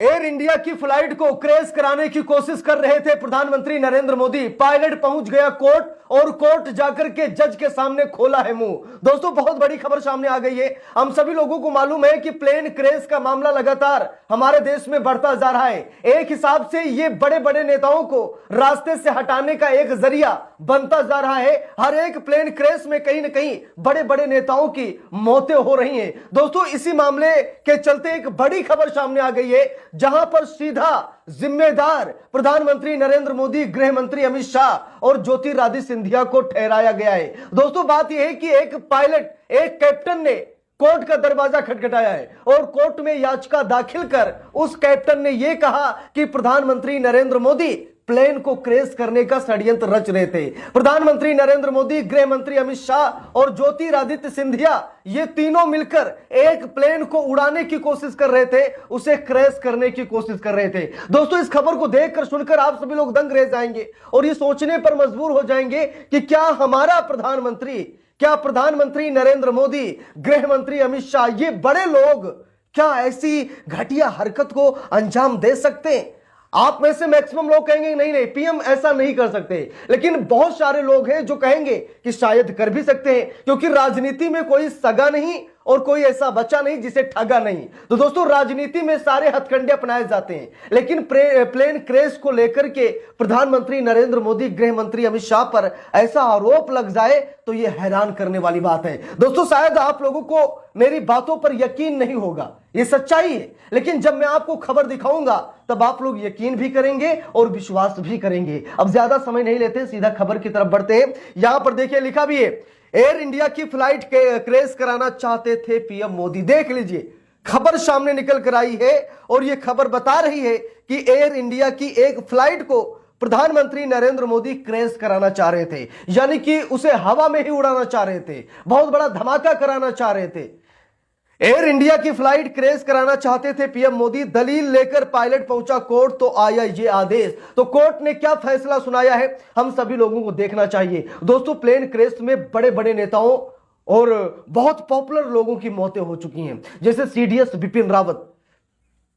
Air India की flight को crash कराने की कोशिश कर रहे थे प्रधानमंत्री नरेंद्र मोदी। पायलट पहुंच गया कोर्ट और कोर्ट जाकर के जज के सामने खोला है मुंह। दोस्तों, बहुत बड़ी खबर सामने आ गई है। हम सभी लोगों को मालूम है कि प्लेन क्रैश का मामला लगातार हमारे देश में बढ़ता जा रहा है। एक हिसाब से ये बड़े बड़े नेताओं को रास्ते से हटाने का एक जरिया बनता जा रहा है। हर एक प्लेन क्रैश में कहीं ना कहीं बड़े बड़े नेताओं की मौतें हो रही हैं। दोस्तों, इसी मामले के चलते एक बड़ी खबर सामने आ गई है, जहां पर सीधा जिम्मेदार प्रधानमंत्री नरेंद्र मोदी, गृह मंत्री अमित शाह और ज्योतिरादित्य सिंधिया को ठहराया गया है। दोस्तों, बात यह है कि एक पायलट, एक कैप्टन ने कोर्ट का दरवाजा खटखटाया है और कोर्ट में याचिका दाखिल कर उस कैप्टन ने यह कहा कि प्रधानमंत्री नरेंद्र मोदी प्लेन को क्रैश करने का षड्यंत्र रच रहे थे। प्रधानमंत्री नरेंद्र मोदी, गृह मंत्री अमित शाह और ज्योतिरादित्य सिंधिया, ये तीनों मिलकर एक प्लेन को उड़ाने की कोशिश कर रहे थे, उसे क्रैश करने की कोशिश कर रहे थे। दोस्तों, इस खबर को देखकर सुनकर आप सभी लोग दंग रह जाएंगे और ये सोचने पर मजबूर हो जाएंगे कि क्या प्रधानमंत्री नरेंद्र मोदी, गृह मंत्री अमित शाह, ये बड़े लोग क्या ऐसी घटिया हरकत को अंजाम दे सकते हैं? आप में से मैक्सिमम लोग कहेंगे नहीं नहीं, पीएम ऐसा नहीं कर सकते, लेकिन बहुत सारे लोग हैं जो कहेंगे कि शायद कर भी सकते हैं, क्योंकि राजनीति में कोई सगा नहीं और कोई ऐसा बच्चा नहीं जिसे ठगा नहीं। तो दोस्तों, राजनीति में सारे हथकंडे अपनाए जाते हैं, लेकिन प्लेन क्रैश को लेकर के प्रधानमंत्री नरेंद्र मोदी, गृह मंत्री अमित शाह पर ऐसा आरोप लग जाए तो यह हैरान करने वाली बात है। दोस्तों, शायद आप लोगों को मेरी बातों पर यकीन नहीं होगा, यह सच्चाई है, लेकिन जब मैं आपको खबर दिखाऊंगा तब आप लोग यकीन भी करेंगे और विश्वास भी करेंगे। अब ज्यादा समय नहीं लेते, सीधा खबर की तरफ बढ़ते हैं। यहां पर देखिए, लिखा भी है, एयर इंडिया की फ्लाइट क्रैश कराना चाहते थे पीएम मोदी। देख लीजिए, खबर सामने निकल कर आई है और यह खबर बता रही है कि एयर इंडिया की एक फ्लाइट को प्रधानमंत्री नरेंद्र मोदी क्रैश कराना चाह रहे थे, यानी कि उसे हवा में ही उड़ाना चाह रहे थे, बहुत बड़ा धमाका कराना चाह रहे थे। एयर इंडिया की फ्लाइट क्रैश कराना चाहते थे पीएम मोदी, दलील लेकर पायलट पहुंचा कोर्ट तो आया ये आदेश। तो कोर्ट ने क्या फैसला सुनाया है, हम सभी लोगों को देखना चाहिए। दोस्तों, प्लेन क्रैश में बड़े बड़े नेताओं और बहुत पॉपुलर लोगों की मौतें हो चुकी हैं, जैसे सीडीएस बिपिन रावत,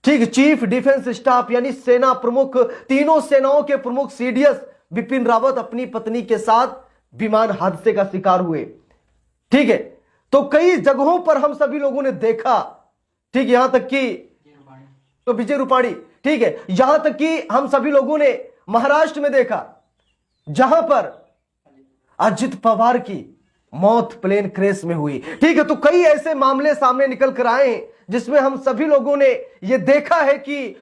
ठीक, चीफ डिफेंस स्टाफ यानी सेना प्रमुख, तीनों सेनाओं के प्रमुख सीडीएस बिपिन रावत अपनी पत्नी के साथ विमान हादसे का शिकार हुए। ठीक है, तो कई जगहों पर हम सभी लोगों ने देखा, ठीक, यहां तक कि तो विजय रूपाणी, ठीक है, यहां तक कि हम सभी लोगों ने महाराष्ट्र में देखा जहां पर अजित पवार की मौत प्लेन क्रैश में हुई। ठीक है, तो कई ऐसे मामले सामने निकल कर आए जिसमें हम सभी लोगों ने यह देखा है कि